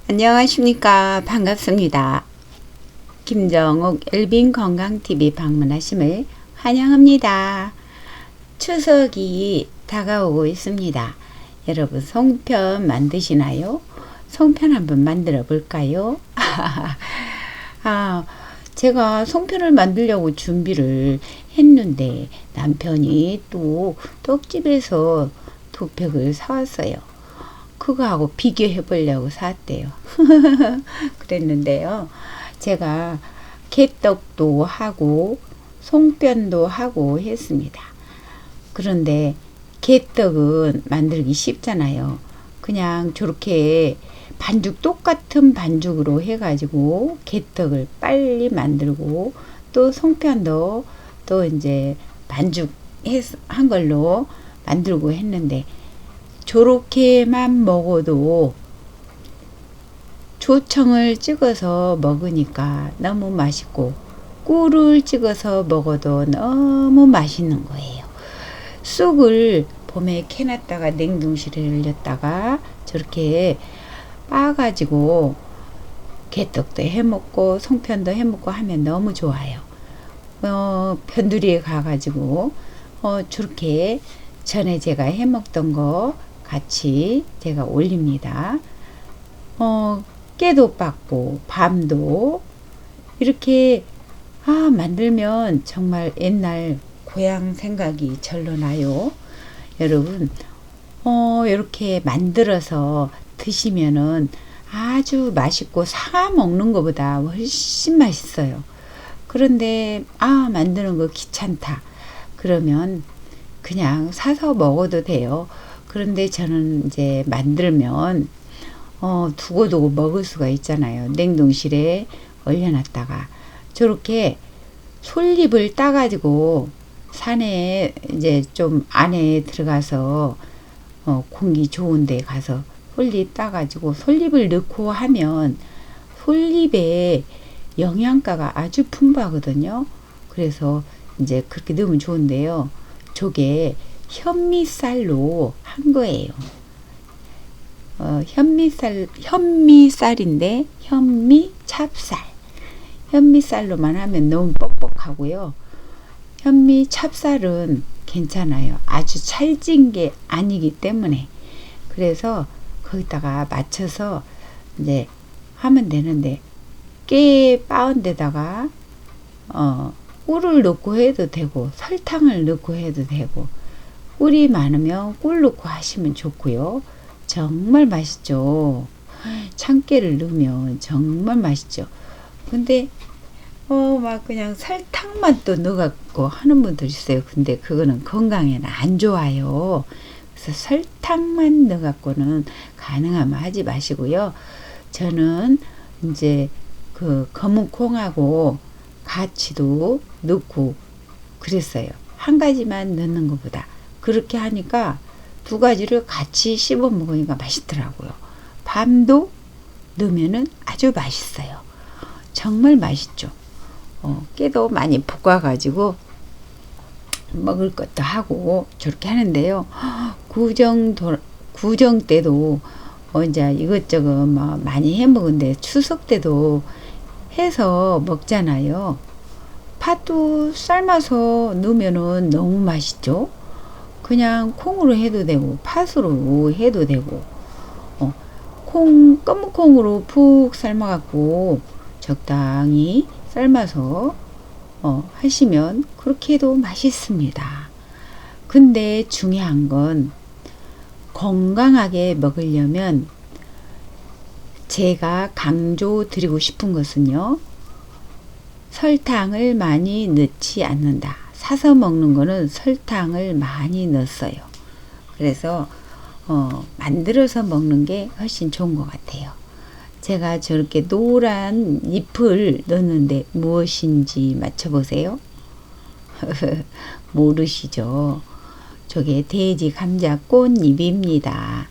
안녕하십니까. 반갑습니다. 김정옥 엘빈 건강TV 방문하심을 환영합니다. 추석이 다가오고 있습니다. 여러분 송편 만드시나요? 송편 한번 만들어 볼까요? 제가 송편을 만들려고 준비를 했는데 남편이 또 떡집에서 두 팩을 사왔어요. 그거하고 비교해 보려고 샀대요. 그랬는데요. 제가 개떡도 하고 송편도 하고 했습니다. 그런데 개떡은 만들기 쉽잖아요. 그냥 저렇게 반죽 똑같은 반죽으로 해가지고 개떡을 빨리 만들고 또 송편도 또 이제 반죽 한 걸로 만들고 했는데 저렇게만 먹어도 조청을 찍어서 먹으니까 너무 맛있고 꿀을 찍어서 먹어도 너무 맛있는 거예요. 쑥을 봄에 캐놨다가 냉동실에 얼렸다가 저렇게 빻아가지고 개떡도 해먹고 송편도 해먹고 하면 너무 좋아요. 변두리에 가가지고 저렇게 전에 제가 해먹던 거 같이 제가 올립니다. 깨도 빻고 밤도 이렇게 만들면 정말 옛날 고향 생각이 절로 나요. 여러분 이렇게 만들어서 드시면은 아주 맛있고 사 먹는 것보다 훨씬 맛있어요. 그런데 만드는 거 귀찮다 그러면 그냥 사서 먹어도 돼요. 그런데 저는 이제 만들면 두고두고 먹을 수가 있잖아요. 냉동실에 얼려놨다가 저렇게 솔잎을 따가지고 산에 이제 좀 안에 들어가서 공기 좋은 데 가서 솔잎 따가지고 솔잎을 넣고 하면 솔잎에 영양가가 아주 풍부하거든요. 그래서 이제 그렇게 넣으면 좋은데요. 저게 현미쌀로 한 거예요. 현미쌀인데 현미 찹쌀. 현미쌀로만 하면 너무 뻑뻑하고요. 현미 찹쌀은 괜찮아요. 아주 찰진 게 아니기 때문에. 그래서 거기다가 맞춰서 이제 하면 되는데 깨 빻은 데다가 꿀을 넣고 해도 되고 설탕을 넣고 해도 되고 꿀이 많으면 꿀 넣고 하시면 좋고요. 정말 맛있죠. 참깨를 넣으면 정말 맛있죠. 근데 막 그냥 설탕만 또 넣어갖고 하는 분들 있어요. 근데 그거는 건강에는 안 좋아요. 그래서 설탕만 넣어갖고는 가능하면 하지 마시고요. 저는 이제 그 검은 콩하고 같이도 넣고 그랬어요. 한 가지만 넣는 것보다 그렇게 하니까 두 가지를 같이 씹어 먹으니까 맛있더라고요. 밤도 넣으면은 아주 맛있어요. 정말 맛있죠. 깨도 많이 볶아가지고 먹을 것도 하고 저렇게 하는데요. 구정 때도 이제 이것저것 뭐 많이 해 먹은데 추석 때도 해서 먹잖아요. 팥도 삶아서 넣으면은 너무 맛있죠. 그냥 콩으로 해도 되고 팥으로 해도 되고 검은 콩으로 푹 삶아갖고 적당히 삶아서 하시면 그렇게 해도 맛있습니다. 근데 중요한 건 건강하게 먹으려면 제가 강조드리고 싶은 것은요. 설탕을 많이 넣지 않는다. 사서 먹는 거는 설탕을 많이 넣었어요. 그래서 만들어서 먹는 게 훨씬 좋은 것 같아요. 제가 저렇게 노란 잎을 넣는데 무엇인지 맞춰보세요. 모르시죠? 저게 돼지 감자 꽃잎입니다.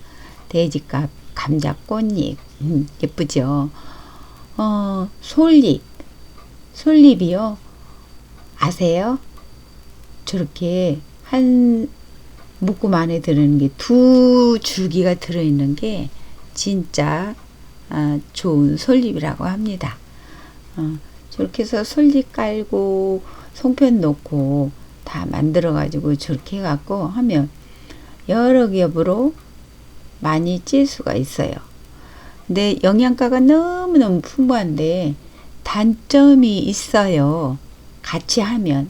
돼지 감자 꽃잎. 예쁘죠? 솔잎이요. 아세요? 저렇게 한 묶음 안에 들어있는 게 두 줄기가 들어있는 게 진짜 좋은 솔잎이라고 합니다. 저렇게 해서 솔잎 깔고 송편 놓고 다 만들어 가지고 저렇게 해갖고 하면 여러 겹으로 많이 찔 수가 있어요. 근데 영양가가 너무너무 풍부한데 단점이 있어요. 같이 하면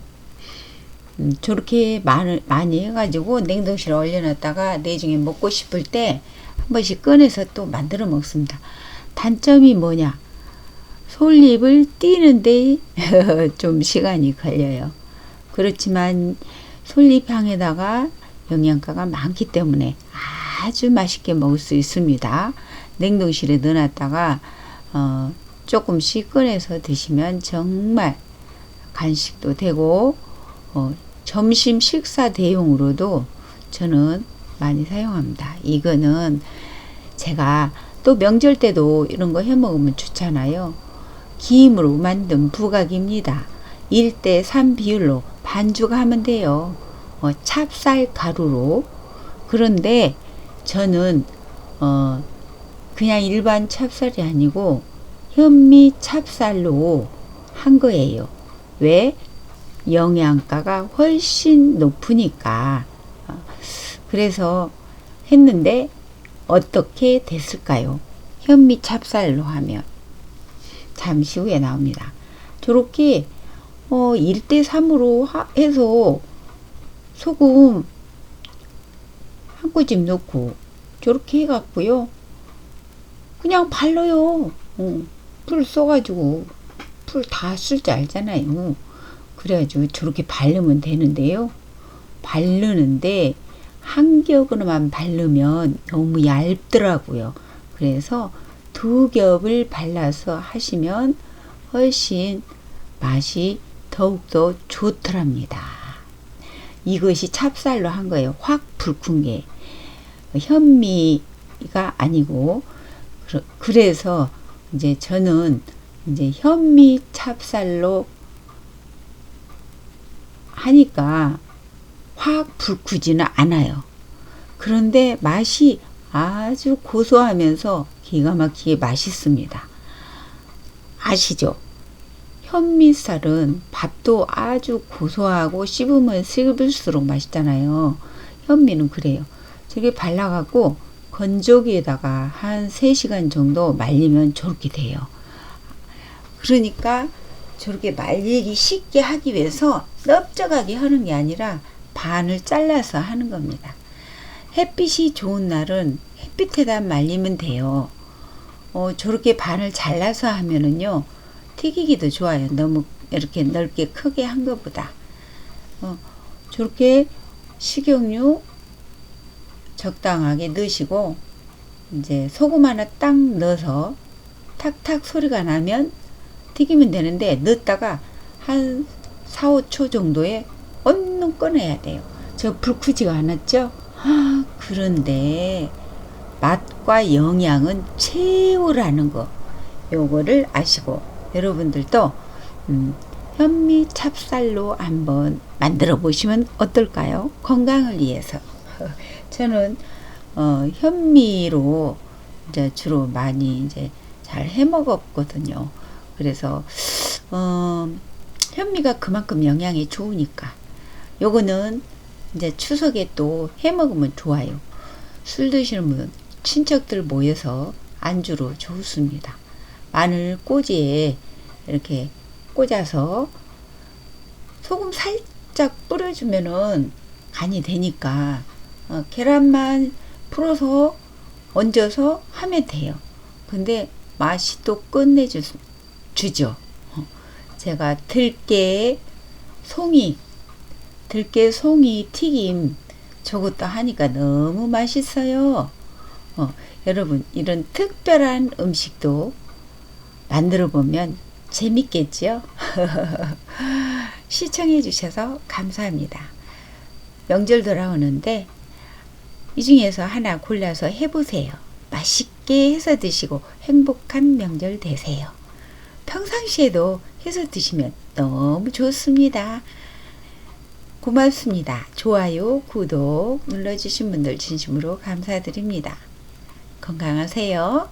저렇게 많이 해가지고 냉동실에 얼려놨다가 나중에 먹고 싶을 때 한 번씩 꺼내서 또 만들어 먹습니다. 단점이 뭐냐? 솔잎을 띄는데 좀 시간이 걸려요. 그렇지만 솔잎향에다가 영양가가 많기 때문에 아주 맛있게 먹을 수 있습니다. 냉동실에 넣어놨다가 조금씩 꺼내서 드시면 정말 간식도 되고 점심 식사 대용으로도 저는 많이 사용합니다. 이거는 제가 또 명절 때도 이런 거 해 먹으면 좋잖아요. 김으로 만든 부각입니다. 1대 3 비율로 반죽하면 돼요. 찹쌀 가루로. 그런데 저는 그냥 일반 찹쌀이 아니고 현미 찹쌀로 한 거예요. 왜? 영양가가 훨씬 높으니까. 그래서 했는데 어떻게 됐을까요? 현미 찹쌀로 하면 잠시 후에 나옵니다. 저렇게 1대 3으로 해서 소금 한 꼬집 넣고 저렇게 해갖고요. 그냥 발라요. 풀 써가지고 풀 다 쓸 줄 알잖아요. 그래가지고 저렇게 바르면 되는데요. 바르는데 한 겹으로만 바르면 너무 얇더라고요. 그래서 2겹을 발라서 하시면 훨씬 맛이 더욱더 좋더랍니다. 이것이 찹쌀로 한 거예요. 확 불큰 게 현미가 아니고. 그래서 이제 저는 이제 현미 찹쌀로 하니까 확 불크지는 않아요. 그런데 맛이 아주 고소하면서 기가 막히게 맛있습니다. 아시죠? 현미쌀은 밥도 아주 고소하고 씹으면 씹을수록 맛있잖아요. 현미는 그래요. 저게 발라갖고 건조기에다가 한 3시간 정도 말리면 저렇게 돼요. 그러니까 저렇게 말리기 쉽게 하기 위해서 넓적하게 하는 게 아니라 반을 잘라서 하는 겁니다. 햇빛이 좋은 날은 햇빛에다 말리면 돼요. 저렇게 반을 잘라서 하면은요, 튀기기도 좋아요. 너무 이렇게 넓게 크게 한 것보다. 저렇게 식용유 적당하게 넣으시고, 이제 소금 하나 딱 넣어서 탁탁 소리가 나면 튀기면 되는데, 넣었다가 한 4, 5초 정도에 얼른 꺼내야 돼요. 저 불 크지가 않았죠? 그런데 맛과 영양은 최고라는 거, 요거를 아시고 여러분들도 현미 찹쌀로 한번 만들어 보시면 어떨까요? 건강을 위해서. 저는 현미로 이제 주로 많이 이제 잘 해 먹었거든요. 그래서 현미가 그만큼 영양이 좋으니까. 요거는 이제 추석에 또 해 먹으면 좋아요. 술 드시는 분, 친척들 모여서 안주로 좋습니다. 마늘 꼬지에 이렇게 꽂아서 소금 살짝 뿌려주면은 간이 되니까 계란만 풀어서 얹어서 하면 돼요. 근데 맛이 또 끝내주죠. 제가 들깨 송이 튀김 저것도 하니까 너무 맛있어요. 여러분, 이런 특별한 음식도 만들어 보면 재밌겠죠? 시청해 주셔서 감사합니다. 명절 돌아오는데 이 중에서 하나 골라서 해보세요. 맛있게 해서 드시고 행복한 명절 되세요. 평상시에도 해서 드시면 너무 좋습니다. 고맙습니다. 좋아요, 구독 눌러주신 분들 진심으로 감사드립니다. 건강하세요.